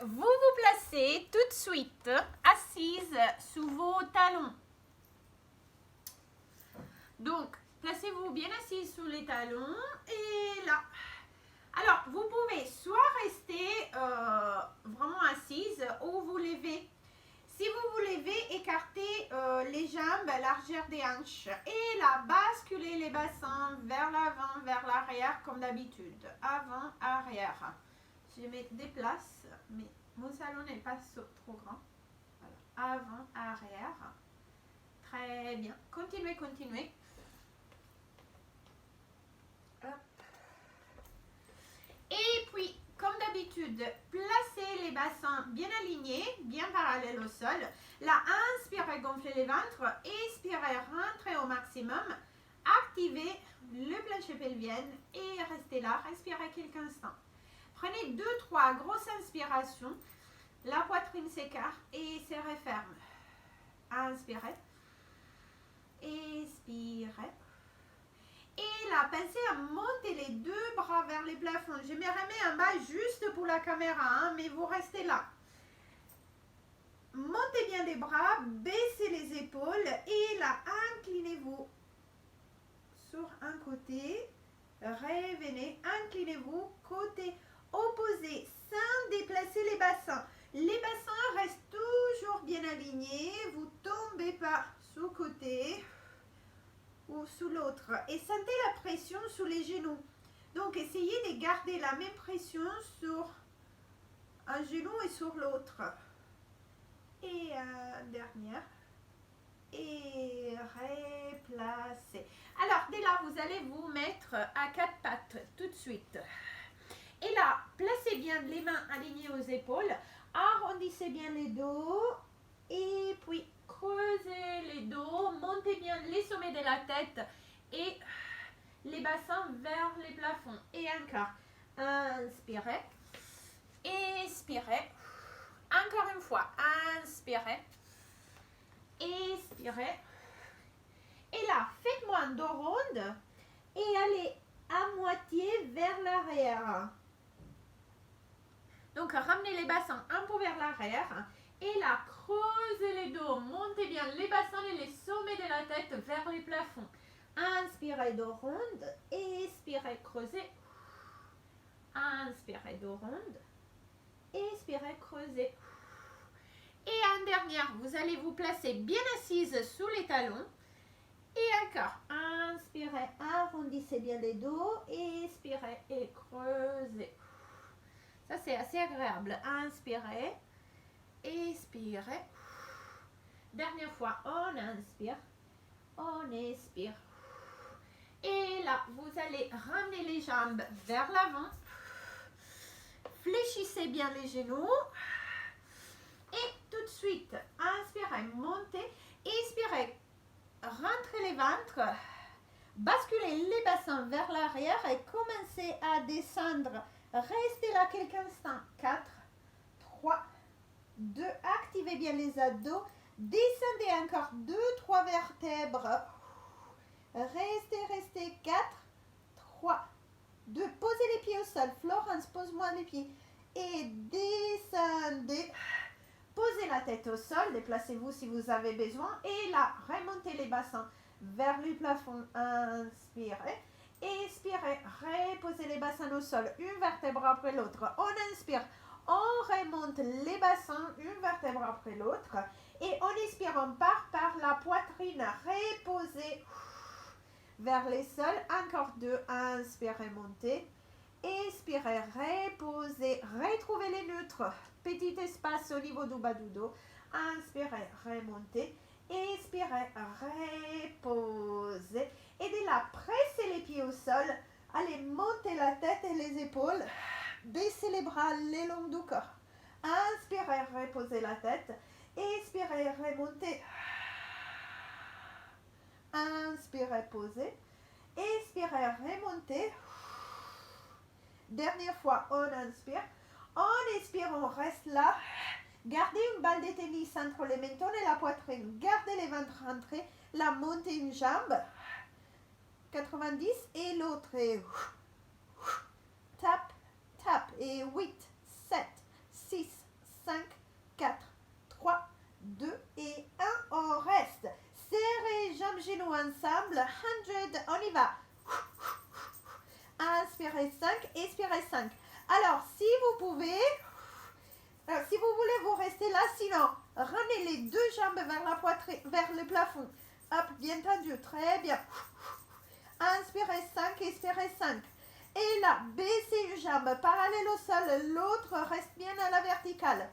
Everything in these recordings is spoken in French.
vous vous placez tout de suite assise sous vos talons. Donc, placez-vous bien assise sous les talons et là. Alors, vous pouvez soit rester vraiment assise ou vous levez. Si vous vous levez, écartez les jambes à largeur des hanches et là, basculez les bassins vers l'avant, vers l'arrière comme d'habitude. Avant, arrière. Je me déplace, mais mon salon n'est pas trop grand. Voilà. Avant, arrière. Très bien. Continuez, continuez. Hop. Et puis, comme d'habitude, placez les bassins bien alignés, bien parallèles au sol. Là, inspirez, gonflez les ventres. Expirez, rentrez au maximum. Activez le plancher pelvien et restez là. Respirez quelques instants. Prenez 2-3 grosses inspirations. La poitrine s'écarte et se referme. Inspirez. Expirez. Et là, pensez à monter les deux bras vers les plafonds. Je me remets en bas juste pour la caméra, hein, mais vous restez là. Montez bien les bras, baissez les épaules et là, inclinez-vous sur un côté. Revenez, inclinez-vous, côté opposé, sans déplacer les bassins. Les bassins restent toujours bien alignés, vous ne tombez pas sous le côté ou sous l'autre. Et sentez la pression sur les genoux. Donc, essayez de garder la même pression sur un genou et sur l'autre. Et dernière. Et replacez. Alors, dès là, vous allez vous mettre à 4 pattes tout de suite. Et là, placez bien les mains alignées aux épaules. Arrondissez bien les dos. Et puis, creusez les dos. Montez bien les sommets de la tête. Et les bassins vers les plafonds. Et encore. Inspirez. Expirez. Encore une fois. Inspirez. Expirez. Et là, faites-moi un dos ronde et allez à moitié vers l'arrière. Donc, ramenez les bassins un peu vers l'arrière. Et là, creusez les dos. Montez bien les bassins et les sommets de la tête vers les plafonds. Inspirez, dos ronde. Expirez, creusez. Inspirez, dos ronde. Expirez, creusez. Et en dernière, vous allez vous placer bien assise sous les talons. Et encore, inspirez, arrondissez bien les dos, expirez et creusez. Ça, c'est assez agréable. Inspirez, expirez. Dernière fois, on inspire, on expire. Et là, vous allez ramener les jambes vers l'avant. Fléchissez bien les genoux. Et tout de suite, inspirez, montez, expirez. Rentrez les ventres, basculez les bassins vers l'arrière et commencez à descendre. Restez là quelques instants. 4, 3, 2, activez bien les abdos. Descendez encore 2, 3 vertèbres. Restez. 4, 3, 2. Posez les pieds au sol. Florence, pose-moi les pieds. Et descendez. Posez la tête au sol, déplacez-vous si vous avez besoin. Et là, remontez les bassins vers le plafond. Inspirez. Expirez. Reposez les bassins au sol, une vertèbre après l'autre. On inspire. On remonte les bassins, une vertèbre après l'autre. Et on expire, on part par la poitrine. Reposez vers les sols. Encore 2. Inspirez, montez. Expirez, reposez. Retrouvez les neutres. Petit espace au niveau du bas du dos. Inspirez, remontez. Expirez, reposez. Et de là, pressez les pieds au sol. Allez, montez la tête et les épaules. Baissez les bras le long du corps. Inspirez, reposez la tête. Expirez, remontez. Inspirez, posez. Expirez, remontez. Dernière fois, on inspire. On expire, on reste là. Gardez une balle de tennis entre les mentons et la poitrine. Gardez les ventres rentrés. La montée une jambe. 90 et l'autre. Et tape. Et 8, 7, pouvez. Alors, si vous voulez, vous restez là. Sinon, ramenez les deux jambes vers la poitrine, vers le plafond. Hop, bien tendu. Très bien. Inspirez 5, expirez 5. Et là, baissez une jambe parallèle au sol. L'autre reste bien à la verticale.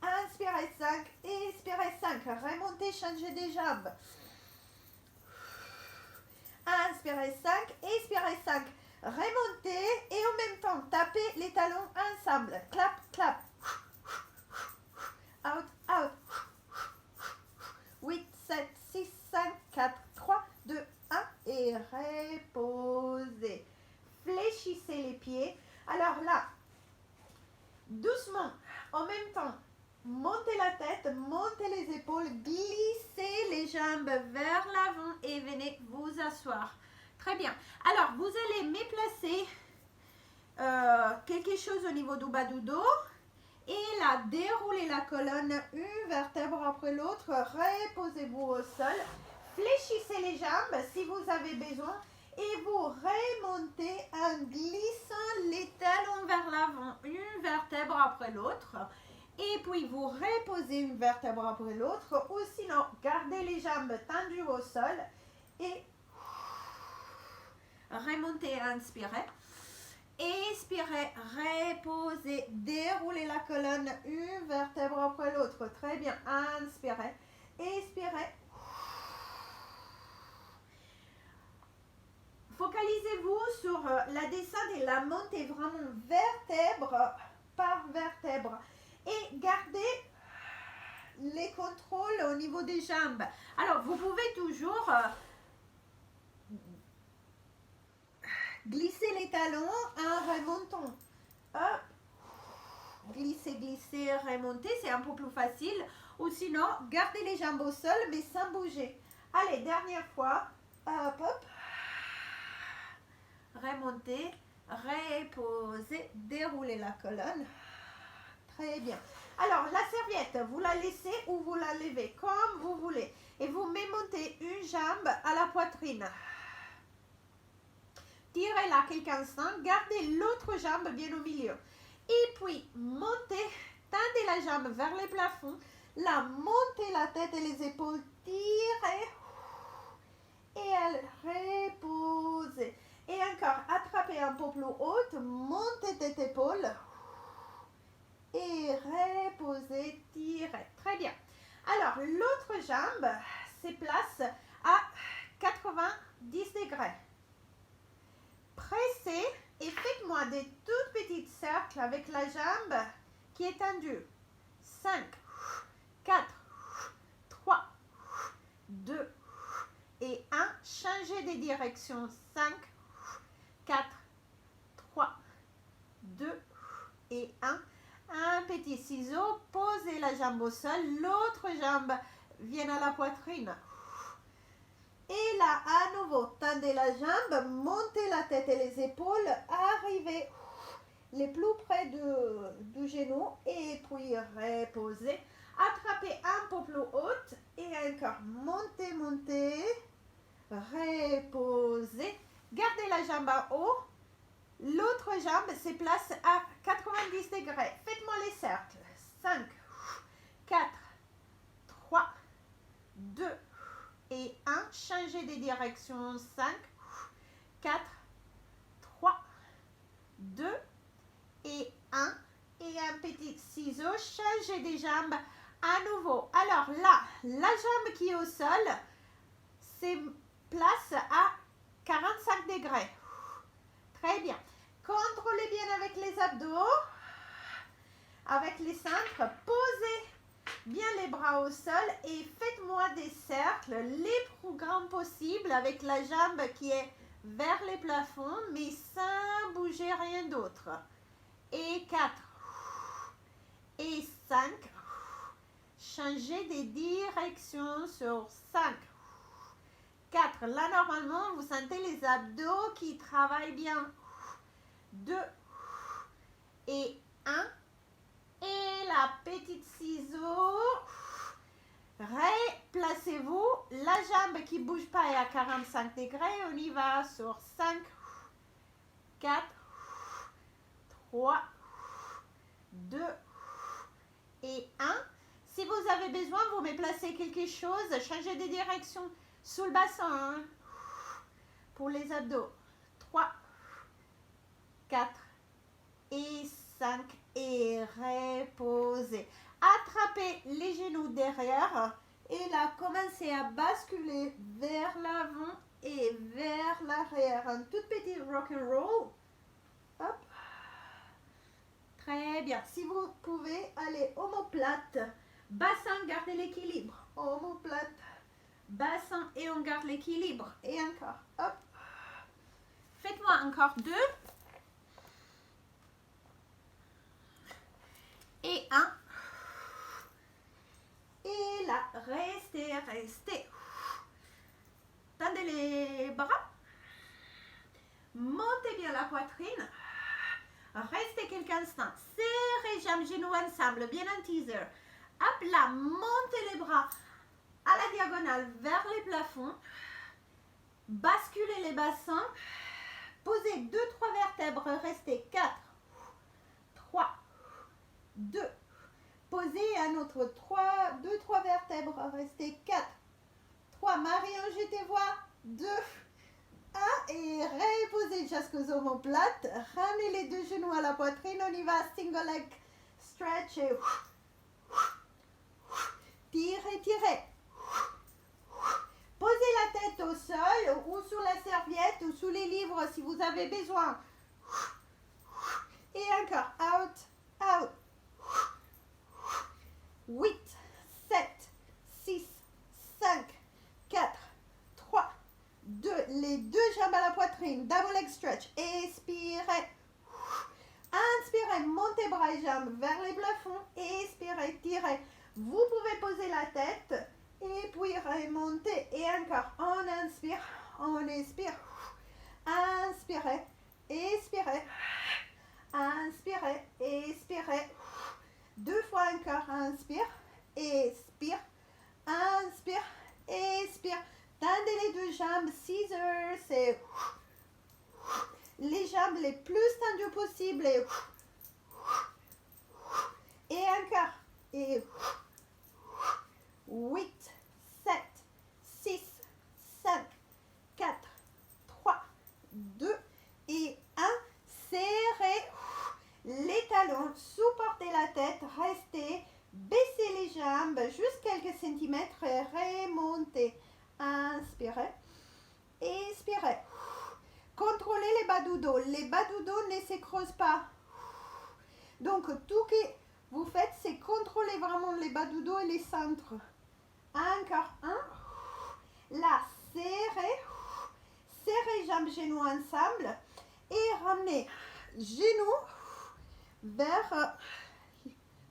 Inspirez 5, expirez 5. Remontez, changez des jambes. Inspirez 5, expirez 5. Remontez et en même temps, tapez les talons ensemble. Clap, clap. Out, out. 8, 7, 6, 5, 4, 3, 2, 1. Et reposez. Fléchissez les pieds. Alors là, doucement, en même temps, montez la tête, montez les épaules, glissez les jambes vers l'avant et venez vous asseoir. Très bien. Alors, vous allez méplacer quelque chose au niveau du bas du dos. Et là, déroulez la colonne, une vertèbre après l'autre. Reposez-vous au sol. Fléchissez les jambes si vous avez besoin. Et vous remontez en glissant les talons vers l'avant, une vertèbre après l'autre. Et puis, vous reposez une vertèbre après l'autre. Ou sinon, gardez les jambes tendues au sol. Et remontez, inspirez. Expirez, reposez, déroulez la colonne, une vertèbre après l'autre. Très bien, inspirez, expirez. Focalisez-vous sur la descente et la montée, vraiment vertèbre par vertèbre. Et gardez les contrôles au niveau des jambes. Alors, vous pouvez toujours glisser les talons en remontant. Hop. Glissez, glissez, remontez, c'est un peu plus facile. Ou sinon, gardez les jambes au sol, mais sans bouger. Allez, dernière fois. Hop, hop. Remontez, reposez, déroulez la colonne. Très bien. Alors, la serviette, vous la laissez ou vous la levez comme vous voulez. Et vous montez une jambe à la poitrine. Tirez-la quelques instants, gardez l'autre jambe bien au milieu. Et puis, montez, tendez la jambe vers le plafond. Là, montez la tête et les épaules, tirez. Et elle repose. Et encore, attrapez un peu plus haute, montez tête épaule. Et reposez, tirez. Très bien. Alors, l'autre jambe se place à 90 degrés. Pressez et faites-moi des tout petits cercles avec la jambe qui est tendue. 5, 4, 3, 2 et 1. Changez de direction. 5, 4, 3, 2 et 1. Un petit ciseau, posez la jambe au sol, l'autre jambe vient à la poitrine. Et là, à nouveau, tendez la jambe, montez la tête et les épaules, arrivez les plus près du genou et puis reposez. Attrapez un peu plus haute et encore montez, montez, reposez. Gardez la jambe en haut. L'autre jambe se place à 90 degrés. Faites-moi les cercles. 5, 4, 3, 2 et 1. Changez de direction. 5, 4, 3, 2 et 1. Et un petit ciseau. Changez des jambes à nouveau. Alors là, la jambe qui est au sol se place à 45 degrés. Très bien. Contrôlez bien avec les abdos, avec les cintres. Posez bien les bras au sol et faites-moi des cercles les plus grands possibles avec la jambe qui est vers les plafonds, mais sans bouger rien d'autre. Et 4. Et 5. Changez de direction sur 5. 4. Là, normalement, vous sentez les abdos qui travaillent bien. 2 et 1. Et la petite ciseau. Replacez-vous. La jambe qui ne bouge pas est à 45 degrés. On y va sur 5, 4, 3, 2 et 1. Si vous avez besoin, vous me placez quelque chose, changez de direction sous le bassin. Pour les abdos. 3, 4 et 5 et reposez. Attrapez les genoux derrière et là, commencez à basculer vers l'avant et vers l'arrière. Un tout petit rock and roll. Hop. Très bien. Si vous pouvez aller omoplate, bassin, gardez l'équilibre. Omoplate, bassin et on garde l'équilibre. Et encore. Hop. Faites-moi encore 2. Et 1. Et là, restez, restez. Tendez les bras. Montez bien la poitrine. Restez quelques instants. Serrez jambes, genoux ensemble, bien en teaser. Hop là, montez les bras à la diagonale vers les plafonds. Basculez les bassins. Posez 2-3 vertèbres. Restez 4, 3, 2. Posez un autre 2-3 vertèbres. Restez 4, 3. Marion, je te vois. 2, 1. Et reposez jusqu'aux omoplates. Ramenez les deux genoux à la poitrine. On y va. Single leg stretch. Et tirez, tirez. Posez la tête au sol ou sur la serviette ou sous les livres si vous avez besoin. Et encore. Out, out. 8, 7, 6, 5, 4, 3, 2. Les deux jambes à la poitrine. Double leg stretch. Expirez. Inspirez. Montez bras et jambes vers les plafonds. Expirez. Tirez. Vous pouvez poser la tête. Et puis remonter. Et encore. On inspire. On expire. Inspirez. Expirez. Inspirez. Expirez. 2 fois encore. Inspire. Expire. Inspire. Expire. Tendez les deux jambes. Scissors. C'est les jambes les plus tendues possible. Et encore. Et 8, 7, 6, 5, 4, 3, 2 et 1. Serrez les talons, supportez la tête, restez, baissez les jambes juste quelques centimètres et remontez. Inspirez, expirez. Contrôlez les bas du dos. Les bas du dos ne se creusent pas. Donc tout ce que vous faites, c'est contrôler vraiment les bas du dos et les centres. Encore 1. Là, serrez. Serrez jambes, genoux ensemble. Et ramenez genoux vers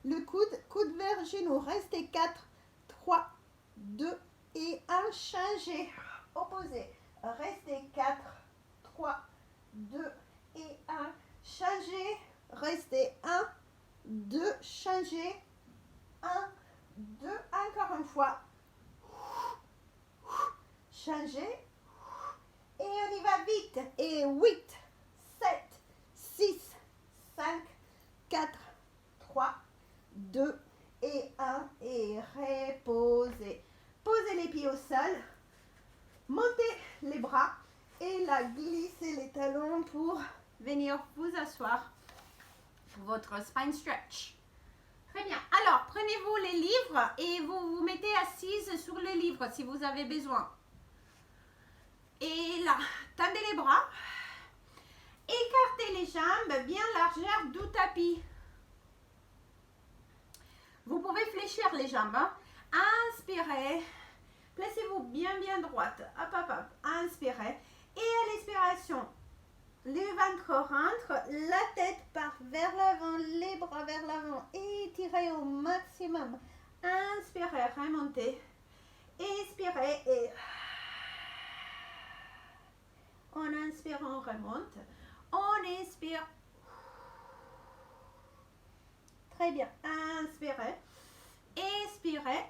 le coude. Coude vers genou. Restez 4, 3, 2 et 1. Changez. Opposé. Restez 4, 3, 2 et 1. Changez. Restez 1, 2. Changez. 1, 2. Encore une fois. Changez. Et on y va vite. Et 8, 7, 6, 5, 4, 3, 2 et 1. Et reposez. Posez les pieds au sol. Montez les bras. Et là, glissez les talons pour venir vous asseoir pour votre spine stretch. Très bien. Alors, prenez-vous les livres et vous vous mettez assise sur les livres si vous avez besoin. Et là, tendez les bras. Écartez les jambes bien largeur du tapis. Vous pouvez fléchir les jambes. Hein. Inspirez. Placez-vous bien droite. Hop, hop, hop. Inspirez. Et à l'expiration, le ventre rentre, la tête part vers l'avant, les bras vers l'avant. Étirez au maximum. Inspirez, remontez. Expirez et on inspire, on remonte. On expire. Très bien. Inspirez. Expirez.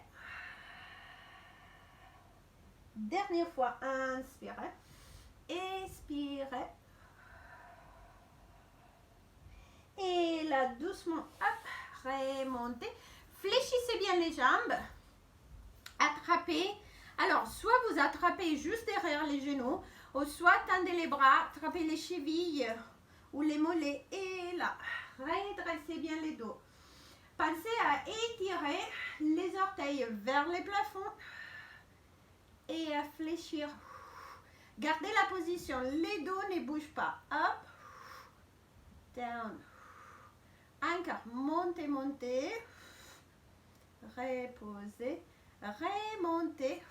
Dernière fois. Inspirez. Expirez. Et là, là, doucement, hop, remontez. Fléchissez bien les jambes. Attrapez. Alors, soit vous attrapez juste derrière les genoux, ou soit tendez les bras, attrapez les chevilles ou les mollets. Et là, redressez bien les dos. Pensez à étirer les orteils vers les plafonds et à fléchir. Gardez la position, les dos ne bougent pas. Hop, down. Encore, montez, montez. Reposez, remontez.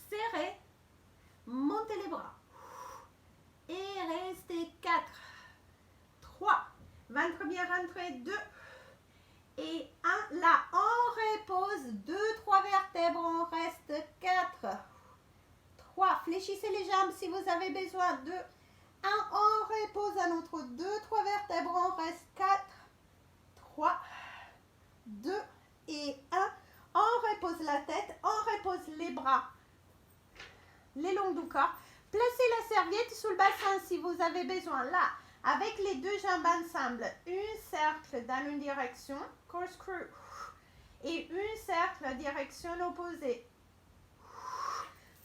Serrez, montez les bras. Et restez 4, 3, ventre bien rentré, 2 et 1. Là, on repose 2, 3 vertèbres, on reste 4. 3, fléchissez les jambes si vous avez besoin. 2, 1, on repose à notre 2, 3 vertèbres, on reste 4, 3, 2 et 1. On repose la tête, on repose les bras, les longs du corps. Placez la serviette sous le bassin si vous avez besoin. Là, avec les deux jambes ensemble, un cercle dans une direction, corkscrew, et un cercle direction opposée.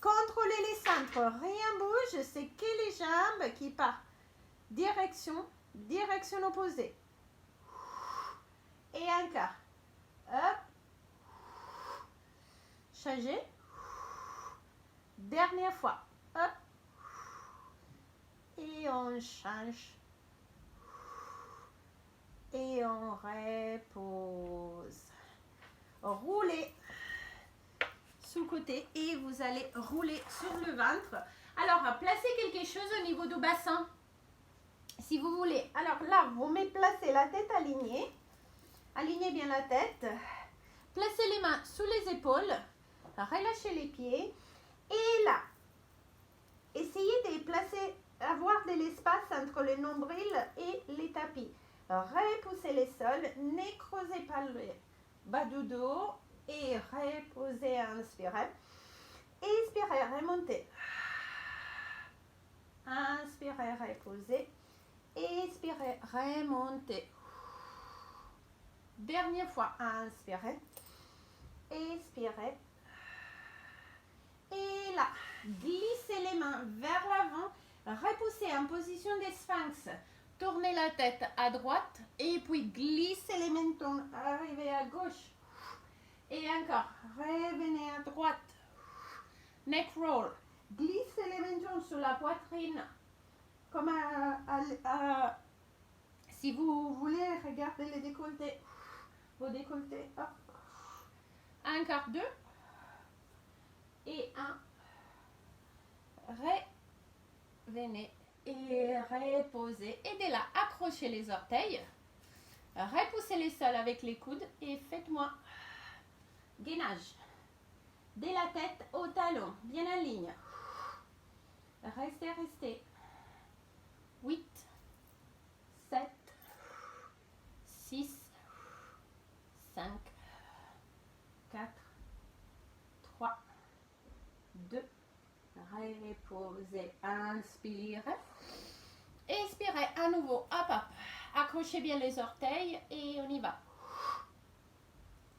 Contrôlez les centres, rien bouge, c'est que les jambes qui partent. Direction opposée. Et encore. Hop. Changez. Dernière fois. Hop. Et on change. Et on repose. Roulez sous le côté et vous allez rouler sur le ventre. Alors, placez quelque chose au niveau du bassin. Si vous voulez. Alors là, vous placez la tête alignée. Alignez bien la tête. Placez les mains sous les épaules. Relâchez les pieds. Et là, essayez de placer, avoir de l'espace entre le nombril et les tapis. Repoussez les sols. Ne creusez pas le bas du dos. Et reposez, inspirez. Inspirez, remontez. Inspirez, reposez. Expirez, remontez. Dernière fois, inspirez. Expirez. Et là, glissez les mains vers l'avant. Repoussez en position de sphinx. Tournez la tête à droite. Et puis glissez les mentons. Arrivez à gauche. Et encore, revenez à droite. Neck roll. Glissez les mentons sur la poitrine. Comme si vous voulez regarder les décolletés. Vos décolletés. Hop. Encore 2. Et 1. Revenez. Et reposez. Aidez là, accrochez les orteils. Repoussez les sols avec les coudes. Et faites-moi gainage. De la tête au talon. Bien en ligne. Restez, restez. 8, 7, 6, 5, 4, 3, 2. Reposez. Inspirez. Expirez à nouveau. Hop, hop. Accrochez bien les orteils et on y va.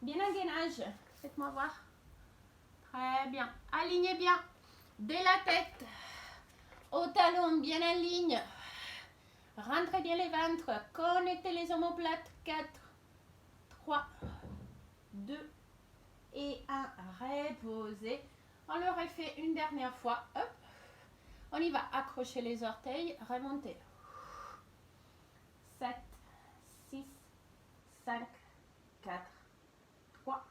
Bien en gainage. Faites-moi voir. Très bien. Alignez bien. De la tête au talon, bien en ligne. Rentrez bien les ventres. Connectez les omoplates. 4, 3, 2 et 1. Reposez. On le refait une dernière fois. Hop. On y va. Accrochez les orteils. Remontez. 7, 6, 5, 4, 3,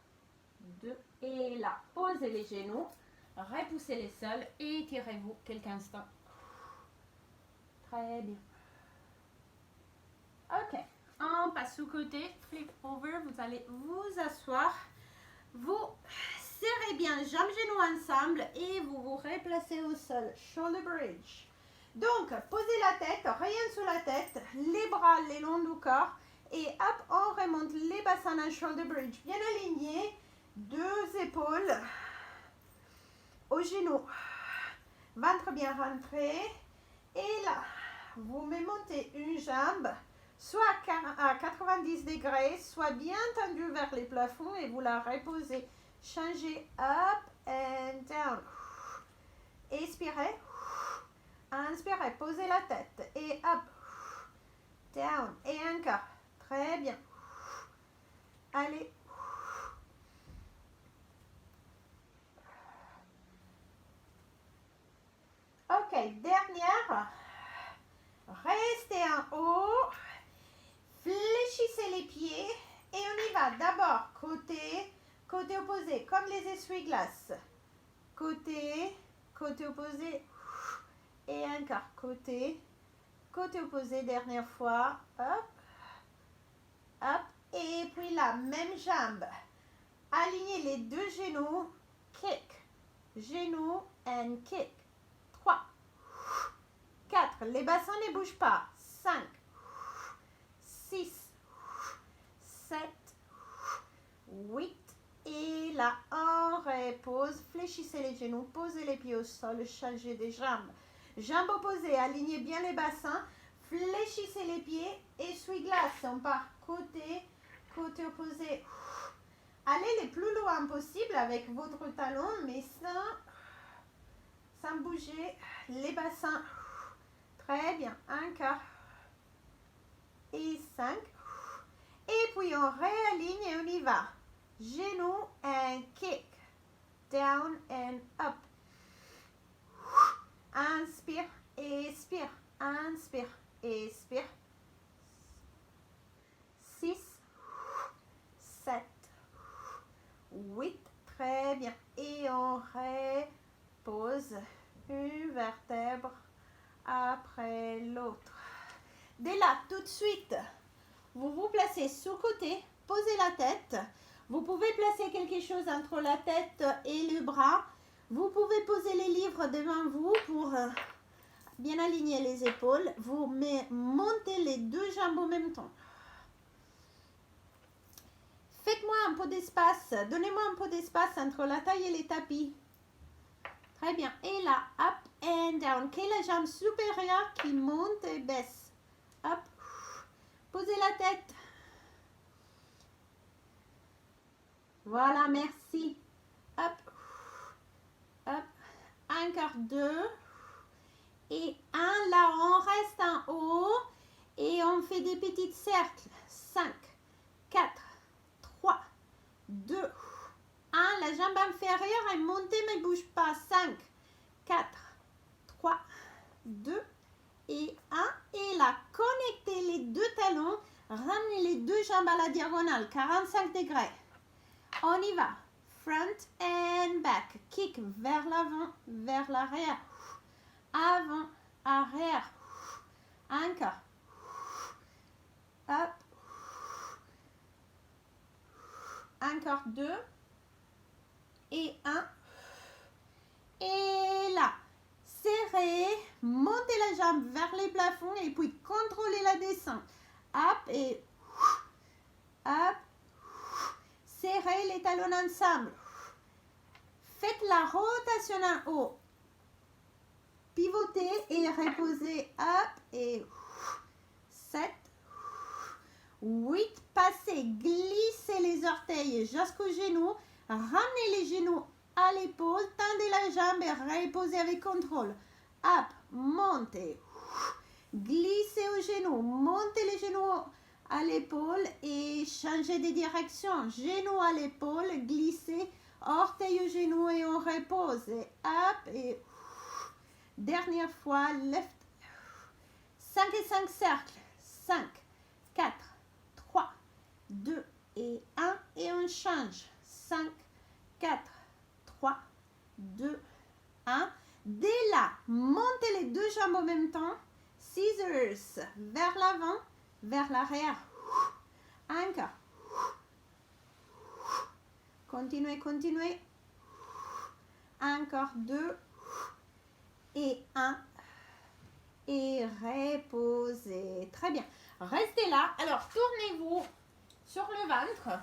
2 et là. Posez les genoux. Repoussez les sols et étirez-vous quelques instants. Très bien. Ok. On passe sous côté. Flip over. Vous allez vous asseoir. Vous serrez bien jambes, genoux ensemble et vous vous replacez au sol. Shoulder bridge. Donc, posez la tête, rien sous la tête, les bras les longs du corps et hop, on remonte les bassins en shoulder bridge. Bien alignés, deux épaules aux genoux, ventre bien rentré et là, vous montez une jambe soit à 90 degrés, soit bien tendue vers les plafonds et vous la reposez. Changez up and down. Expirez. Inspirez, posez la tête et up, down et encore. Très bien. Allez. Ok, dernière. Restez en haut. Fléchissez les pieds et on y va. D'abord, côté opposé, comme les essuie-glaces. Côté opposé et encore côté opposé, dernière fois. Hop, hop. Et puis la même jambe. Alignez les deux genoux. Kick. Genou and kick. 3, 4. Les bassins ne bougent pas. 5, 6, 7, 8. Et là, on repose. Fléchissez les genoux. Posez les pieds au sol. Changez des jambes. Jambes opposées. Alignez bien les bassins. Fléchissez les pieds. Essuie-glace. On part côté opposé. Allez le plus loin possible avec votre talon, mais sans bouger les bassins. Très bien. Encore. Et 5. Et puis on réaligne et on y va. Genou and kick. Down and up. Inspire, expire. Inspire, expire. 6, 7, 8. Très bien. Et on repose une vertèbre après l'autre. Dès là, tout de suite, vous vous placez sous côté, posez la tête. Vous pouvez placer quelque chose entre la tête et le bras. Vous pouvez poser les livres devant vous pour bien aligner les épaules. Vous montez les deux jambes en même temps. Faites-moi un peu d'espace. Donnez-moi un peu d'espace entre la taille et les tapis. Très bien. Et là, up and down. Quelle est la jambe supérieure qui monte et baisse. Hop. Posez la tête. Voilà, merci. Hop. Hop. Encore 2. Et 1. Là, on reste en haut. Et on fait des petits cercles. 5, 4, 3, 2, 1. La jambe inférieure est montée mais ne bouge pas. 5, 4, 3, 2 et 1. Et là, connectez les deux talons. Ramenez les deux jambes à la diagonale. 45 degrés. On y va. Front and back. Kick vers l'avant, vers l'arrière. Avant, arrière. Encore. Hop. Encore 2. Et 1. Et là. Serrez. Montez la jambe vers les plafonds et puis contrôlez la descente. Hop et hop. Serrez les talons ensemble. Faites la rotation en haut. Pivotez et reposez. Hop et 7, 8. Passez. Glissez les orteils jusqu'au genou. Ramenez les genoux à l'épaule. Tendez la jambe et reposez avec contrôle. Hop. Montez. Glissez au genou. Montez les genoux à l'épaule et changez de direction. Genou à l'épaule, glissez, orteil au genou et on repose. Et hop et dernière fois, left. 5 et 5 cercles. 5, 4, 3, 2 et 1 et on change. 5, 4, 3, 2, 1. Dès là, montez les deux jambes en même temps. Scissors vers l'avant, vers l'arrière. Encore. Continuez, continuez. Encore 2 et 1. Et reposez. Très bien. Restez là. Alors, tournez-vous sur le ventre.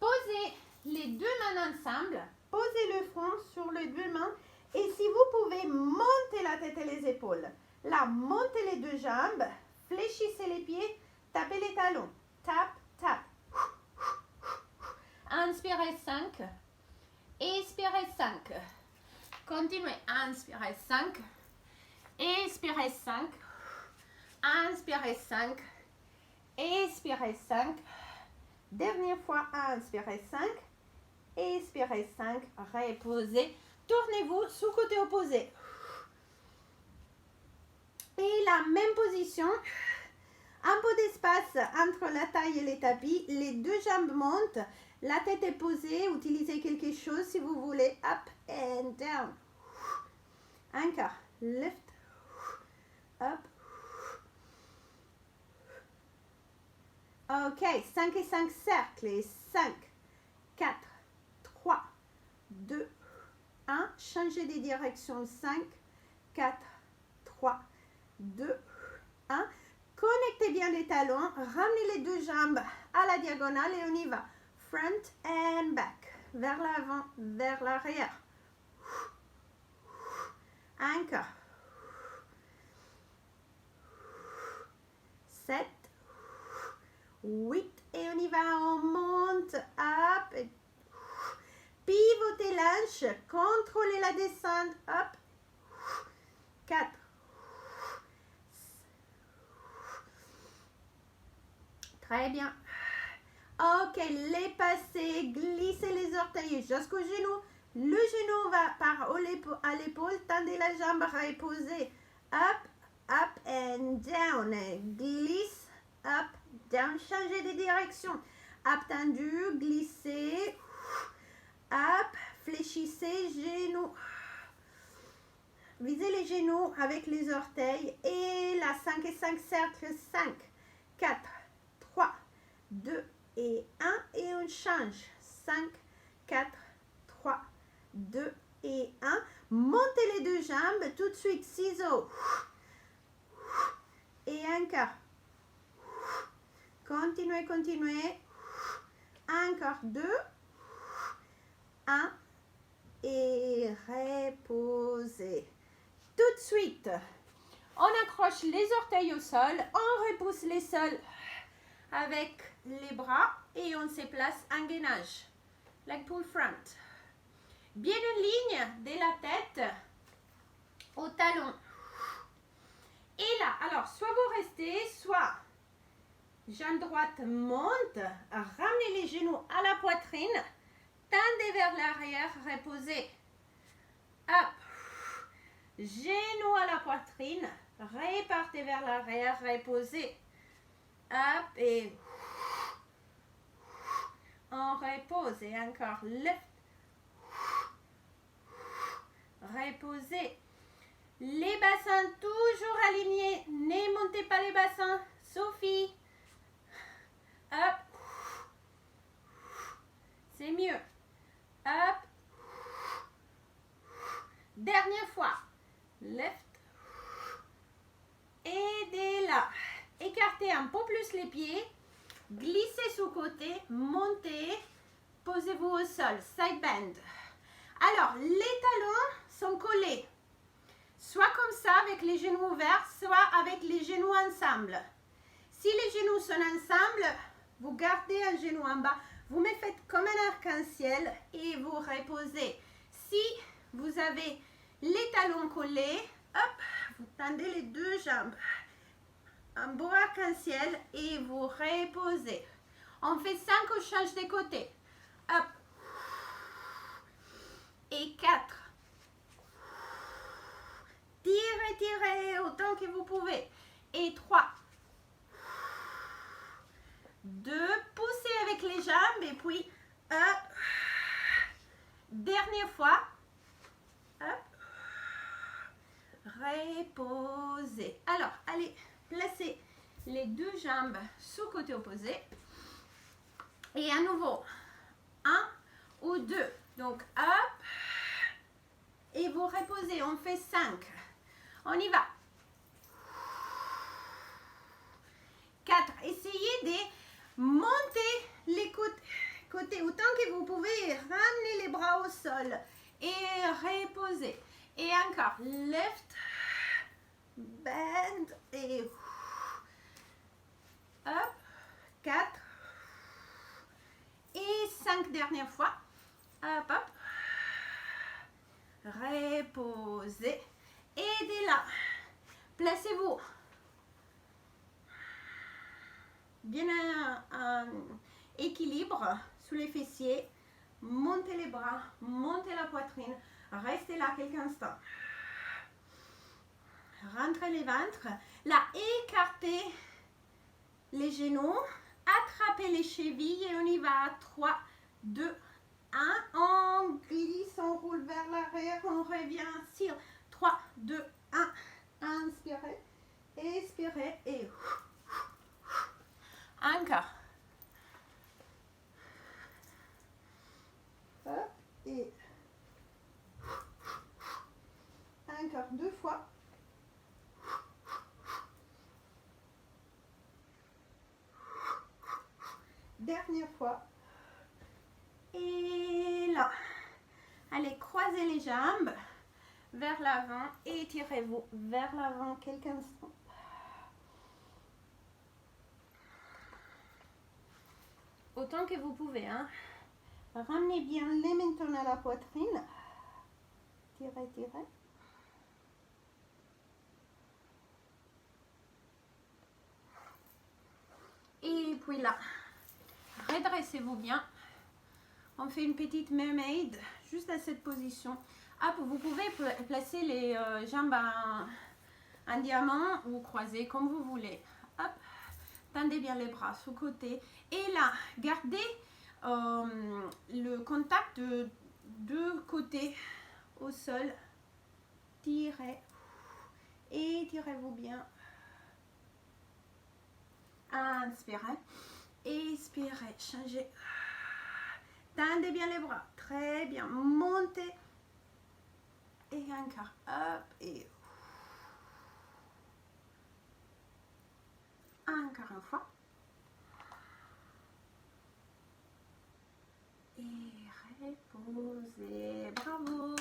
Posez les deux mains ensemble. Posez le front sur les deux mains. Et si vous pouvez, montez la tête et les épaules. Là, montez les deux jambes. Fléchissez les pieds, tapez les talons. Tap, tap. Inspirez 5. Expirez 5. Continuez. Inspirez 5. Expirez 5. Inspirez 5. Expirez 5. Dernière fois. Inspirez 5. Expirez 5. Reposez. Tournez-vous sous côté opposé. Et la même position. Un peu d'espace entre la taille et les tapis. Les deux jambes montent. La tête est posée. Utilisez quelque chose si vous voulez. Up and down. Encore. Lift. Up. Ok. 5 et 5 cercles. 5, 4, 3, 2, 1. Changez de direction. 5, 4, 3, 2, 1. Connectez bien les talons. Ramenez les deux jambes à la diagonale et on y va. Front and back. Vers l'avant, vers l'arrière. Encore. 7, 8 et on y va. On monte. Up. Et pivotez l'hanche. Contrôlez la descente. Up. 4. Très bien. Ok, les passez, glissez les orteils jusqu'au genou. Le genou va à l'épaule. Tendez la jambe, reposez. Up, up and down. Glisse, up, down. Changez de direction. Up tendu, glissez. Up, fléchissez, genoux. Visez les genoux avec les orteils. Et la 5 et 5 cercles. 5, 4, 3, 2 et 1. Et on change. 5, 4, 3, 2 et 1. Montez les deux jambes. Tout de suite, ciseaux. Et encore. Continuez, continuez. Encore 2. 1. Et reposez. Tout de suite, on accroche les orteils au sol. On repousse les sols avec les bras et on se place en gainage. Leg pull front. Bien en ligne de la tête au talon. Et là, alors, soit vous restez, soit jambe droite monte. Ramenez les genoux à la poitrine. Tendez vers l'arrière, reposez. Up. Genoux à la poitrine. Repartez vers l'arrière, reposez. Up et on repose. Et encore lift. Reposez. Les bassins toujours alignés. Ne montez pas les bassins. Sophie. Up. C'est mieux. Up. Dernière fois. Left. Aidez là. Écartez un peu plus les pieds. Glissez sous côté. Montez. Posez-vous au sol. Side bend. Alors, les talons sont collés. Soit comme ça avec les genoux ouverts, soit avec les genoux ensemble. Si les genoux sont ensemble, vous gardez un genou en bas. Vous me faites comme un arc-en-ciel et vous reposez. Si vous avez les talons collés, hop, vous tendez les deux jambes. Un beau arc-en-ciel et vous reposez. On fait 5, on change de côté. Hop. Et 4. Tirez, tirez autant que vous pouvez. Et 3. 2. Poussez avec les jambes et puis hop. Dernière fois. Hop. Reposez. Alors, allez, placez les deux jambes sous côté opposé. Et à nouveau, 1 ou 2. Donc, hop. Et vous reposez. On fait 5. On y va. 4. Essayez de monter les côtés autant que vous pouvez. Ramenez les bras au sol. Et reposez. Et encore. Left. Bend. Et 5 dernières fois. Hop, hop. Reposez. Aidez-la. Placez-vous bien en équilibre sous les fessiers. Montez les bras, montez la poitrine. Restez là quelques instants. Rentrez les ventres. Là, écartez les genoux. Attrapez les chevilles et on y va. 3, 2, 1. On glisse, on roule vers l'arrière. On revient sur 3, 2, 1. Inspirez, expirez et encore. Hop, et encore 2 fois. Dernière fois. Et là. Allez, croisez les jambes vers l'avant. Étirez-vous vers l'avant quelques instants. Autant que vous pouvez. Hein. Ramenez bien les mentons à la poitrine. Tirez, tirez. Et puis là, redressez-vous bien. On fait une petite mermaid, juste à cette position. Hop, vous pouvez placer les jambes en diamant ou croisées comme vous voulez. Hop, tendez bien les bras sous côté. Et là, gardez le contact de deux côtés au sol. Tirez. Étirez-vous bien. Inspirez. Expirez. Changez. Tendez bien les bras. Très bien. Montez. Et encore. Hop. Et encore une fois. Et reposez. Bravo.